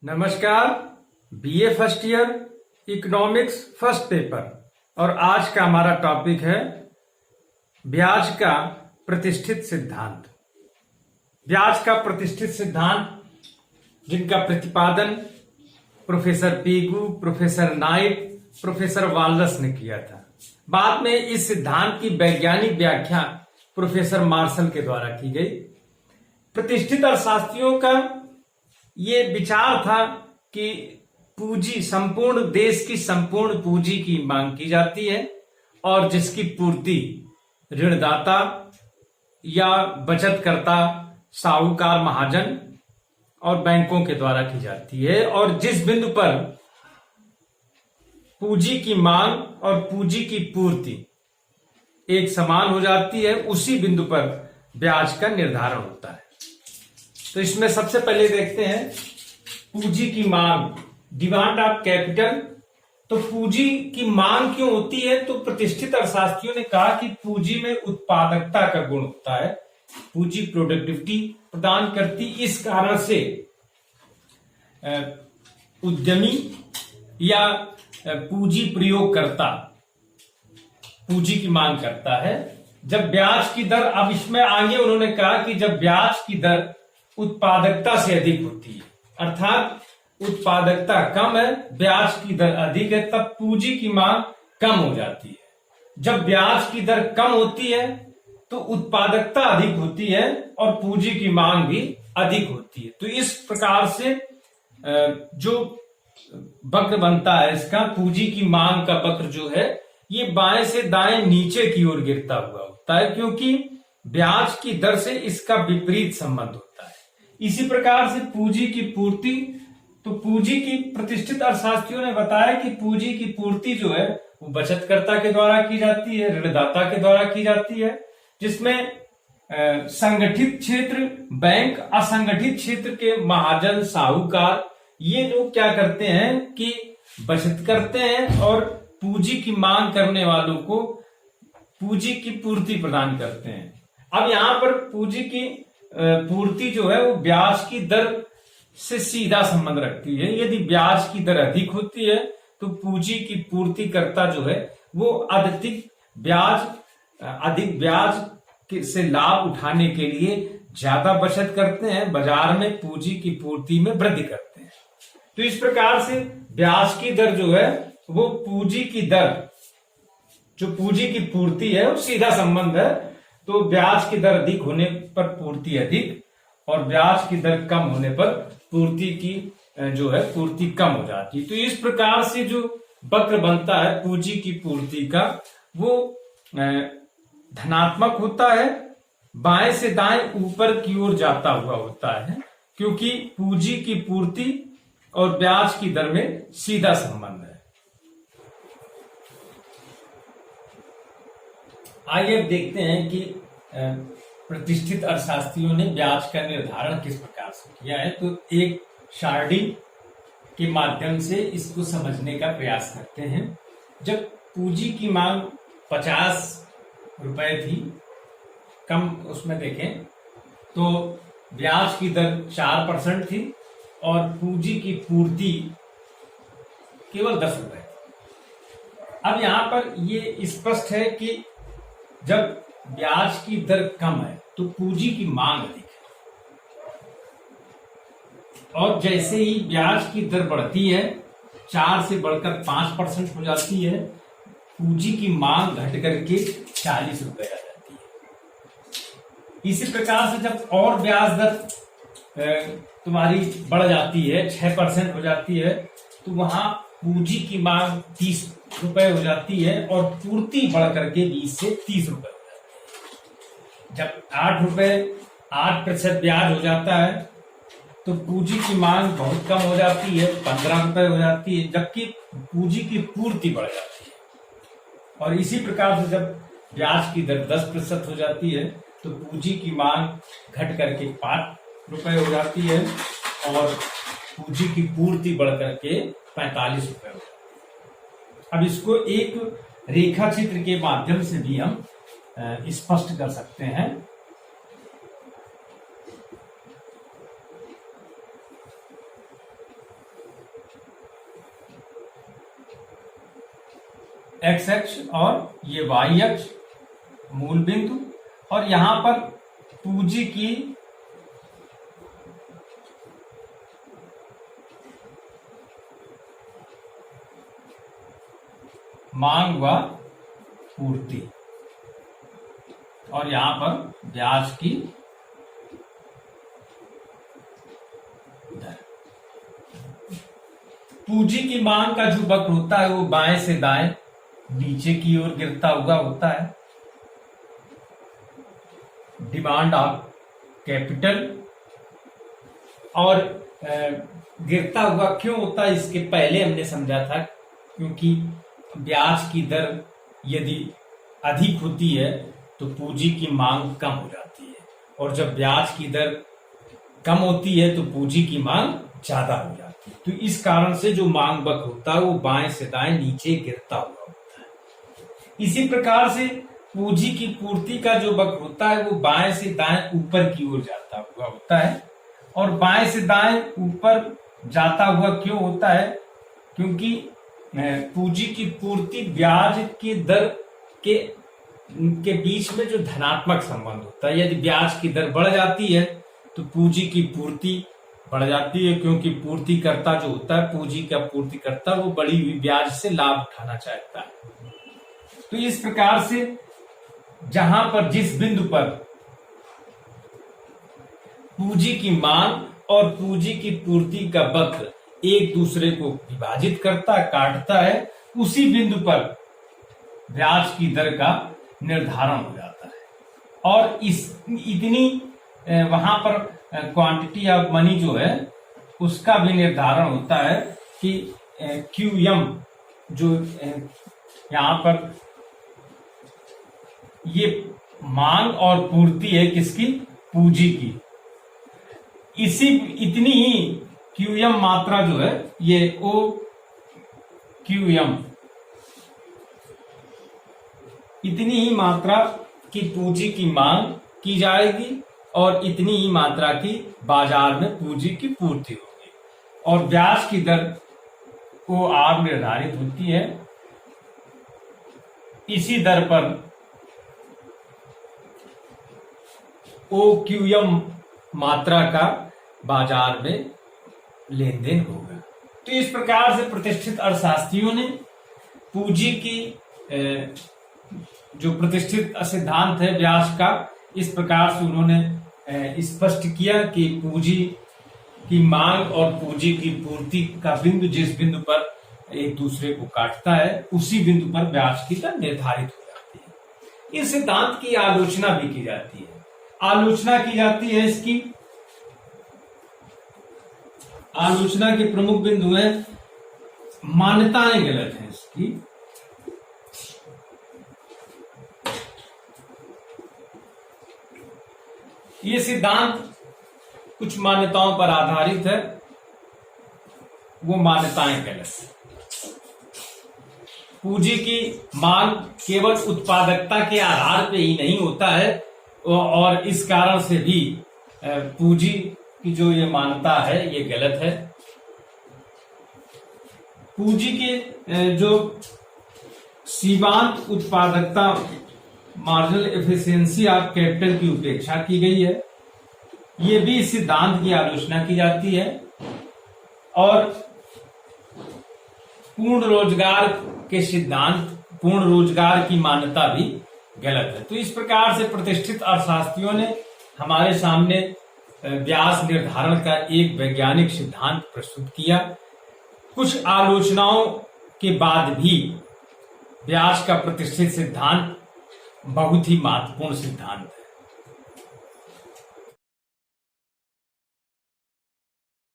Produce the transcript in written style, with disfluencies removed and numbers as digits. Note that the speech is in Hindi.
नमस्कार। BA first year economics first paper और आज का हमारा टॉपिक है ब्याज का प्रतिष्ठित सिद्धांत। ब्याज का प्रतिष्ठित सिद्धांत जिनका प्रतिपादन professor Pegu, professor night, professor walrus ने किया था। बाद में इस सिद्धांत की वैज्ञानिक व्याख्या प्रोफेसर मार्शल के द्वारा की गई। प्रतिष्ठित अर्थशास्त्रियों का ये विचार था कि पूंजी, संपूर्ण देश की संपूर्ण पूंजी की मांग की जाती है और जिसकी पूर्ति ऋणदाता या बचतकर्ता, साहूकार, महाजन और बैंकों के द्वारा की जाती है। और जिस बिंदु पर पूंजी की मांग और पूंजी की पूर्ति एक समान हो जाती है, उसी बिंदु पर ब्याज का निर्धारण होता है। तो इसमें सबसे पहले देखते हैं पूंजी की मांग, डिमांड ऑफ कैपिटल। तो पूंजी की मांग क्यों होती है? तो प्रतिष्ठित अर्थशास्त्रियों ने कहा कि पूंजी में उत्पादकता का गुण होता है, पूंजी प्रोडक्टिविटी प्रदान करती। इस कारण से उद्यमी या पूंजी प्रयोगकर्ता पूंजी की मांग करता है। जब ब्याज की दर, अब इसमें आगे उन्होंने कहा कि जब ब्याज की दर उत्पादकता से अधिक होती है, अर्थात उत्पादकता कम है, ब्याज की दर अधिक है, तब पूंजी की मांग कम हो जाती है। जब ब्याज की दर कम होती है तो उत्पादकता अधिक होती है और पूंजी की मांग भी अधिक होती है। तो इस प्रकार से जो वक्र बनता है इसका, पूंजी की मांग का वक्र जो है ये बाएं से दाएं नीचे की ओर गिरता हुआ होता है, क्योंकि ब्याज की दर से इसका विपरीत संबंध होता है। इसी प्रकार से पूंजी की पूर्ति, तो पूंजी की, प्रतिष्ठित अर्थशास्त्रियों ने बताया कि पूंजी की पूर्ति जो है वो बचतकर्ता के द्वारा की जाती है, ऋणदाता के द्वारा की जाती है, जिसमें संगठित क्षेत्र, बैंक, असंगठित क्षेत्र के महाजन, साहूकार, ये लोग क्या करते हैं कि बचत करते हैं और पूंजी की मांग करने वालों को पूंजी की पूर्ति प्रदान करते हैं। अब यहां पर पूंजी की पूर्ति जो है वो ब्याज की दर से सीधा संबंध रखती है। यदि ब्याज की दर अधिक होती है तो पूंजी की पूर्तिकर्ता जो है वो अधिक ब्याज से लाभ उठाने के लिए ज्यादा बचत करते हैं, बाजार में पूंजी की पूर्ति में वृद्धि करते हैं। तो इस प्रकार से ब्याज की दर जो है वो पूंजी की दर, जो पूंजी की पूर्ति है वो सीधा संबंध है। तो ब्याज की दर अधिक होने पर पूर्ति अधिक और ब्याज की दर कम होने पर पूर्ति की जो है पूर्ति कम हो जाती है। तो इस प्रकार से जो वक्र बनता है पूंजी की पूर्ति का, वो धनात्मक होता है, बाएं से दाएं ऊपर की ओर जाता हुआ होता है, क्योंकि पूंजी की पूर्ति और ब्याज की दर में सीधा संबंध है। आइए अब देखते हैं कि प्रतिष्ठित अर्थशास्त्रियों ने ब्याज का निर्धारण किस प्रकार से किया है। तो एक शार्डी के माध्यम से इसको समझने का प्रयास करते हैं। जब पूंजी की मांग 50 रुपए थी, कम उसमें देखें तो ब्याज की दर 4% थी और पूंजी की पूर्ति केवल 10 रुपए। अब यहां पर ये स्पष्ट है कि जब ब्याज की दर कम है तो पूंजी की मांग अधिक है, और जैसे ही ब्याज की दर बढ़ती है, 4 से बढ़कर 5% हो जाती है, पूंजी की मांग घट करके 40 रुपए आ जाती है। इसी प्रकार से जब और ब्याज दर तुम्हारी बढ़ जाती है, 6% हो जाती है, तो वहां पूंजी की मांग 30 रुपए हो जाती है और पूर्ति बढ़ करके 20 से 30 रुपए हो जाती है। जब 8% ब्याज हो जाता है तो पूंजी की मांग बहुत कम हो जाती है, 15 रुपए हो जाती है, जबकि पूंजी की पूर्ति बढ़ जाती है। और इसी प्रकार से जब ब्याज की दर 10% हो जाती है तो पूंजी की मांग घट करके 5 रुपए हो जाती है और पूंजी की पूर्ति बढ़ करके 45 रुपए हो जाती है। अब इसको एक रेखा चित्र के माध्यम से भी हम स्पष्ट कर सकते हैं। एक्स अक्ष और ये वाई अक्ष मूल बिंदु, और यहां पर पूंजी की मांग व पूर्ति, और यहां पर ब्याज की दर। पूंजी की मांग का जो वक्र होता है वो बाएं से दाएं नीचे की ओर गिरता हुआ होता है। डिमांड ऑफ कैपिटल, और गिरता हुआ क्यों होता है इसके पहले हमने समझा था, क्योंकि ब्याज की दर यदि अधिक होती है तो पूंजी की मांग कम हो जाती है, और जब ब्याज की दर कम होती है तो पूंजी की मांग ज्यादा हो जाती है। तो इस कारण से जो मांग वक्र होता है वो बाएं से दाएं नीचे गिरता हुआ होता है। इसी प्रकार से पूंजी की पूर्ति का जो वक्र होता है वो बाएं से दाएं ऊपर की ओर जाता हुआ होता है, और बाएं से दाएं ऊपर जाता हुआ क्यों होता है, क्योंकि पूंजी की पूर्ति ब्याज की दर के बीच में जो धनात्मक संबंध होता है। यदि ब्याज की दर बढ़ जाती है तो पूंजी की पूर्ति बढ़ जाती है, क्योंकि पूर्तिकर्ता जो होता है, पूंजी का पूर्तिकर्ता, वो बढ़ी हुई ब्याज से लाभ उठाना चाहता है। तो इस प्रकार से जहां पर जिस बिंदु पर पूंजी की मांग और पूंजी की पूर्ति का वक्र एक दूसरे को विभाजित करता है, काटता है, उसी बिंदु पर ब्याज की दर का निर्धारण हो जाता है। और इतनी वहां पर क्वांटिटी ऑफ मनी जो है उसका भी निर्धारण होता है कि QM जो यहां पर ये मांग और पूर्ति है किसकी, पूंजी की, इतनी ही QM मात्रा जो है ये OQM, इतनी ही मात्रा की पूंजी की मांग की जाएगी और इतनी ही मात्रा की बाजार में पूंजी की पूर्ति होगी, और ब्याज की दर OR निर्धारित होती है। इसी दर पर OQM मात्रा का बाजार में लेन देन होगा। तो इस प्रकार से प्रतिष्ठित अर्थशास्त्रियों ने पूंजी की जो प्रतिष्ठित सिद्धांत है ब्याज का, इस प्रकार से उन्होंने स्पष्ट किया कि पूंजी की मांग और पूंजी की पूर्ति का बिंदु जिस बिंदु पर एक दूसरे को काटता है उसी बिंदु पर ब्याज की दर निर्धारित हो जाती है। इस सिद्धांत की आलोचना भी की जाती है। आलोचना की जाती है इसकी, आलोचना के प्रमुख बिंदु है मान्यताएं गलत हैं इसकी, ये सिद्धांत कुछ मान्यताओं पर आधारित है, वो मान्यताएं गलत है। पूंजी की मांग केवल उत्पादकता के आधार पे ही नहीं होता है, और इस कारण से भी पूंजी की जो ये मान्यता है ये गलत है। पूंजी के जो सीमांत उत्पादकता मार्जिनल एफिशिएंसी ऑफ कैपिटल की उपेक्षा की गई है, ये भी इस सिद्धांत की आलोचना की जाती है, और पूर्ण रोजगार के सिद्धांत, पूर्ण रोजगार की मान्यता भी गलत है। तो इस प्रकार से प्रतिष्ठित अर्थशास्त्रियों ने हमारे सामने ब्याज निर्धारण का एक वैज्ञानिक सिद्धांत प्रस्तुत किया। कुछ आलोचनाओं के बाद भी ब्याज का प्रतिष्ठित सिद्धांत बहुत ही महत्वपूर्ण सिद्धांत है।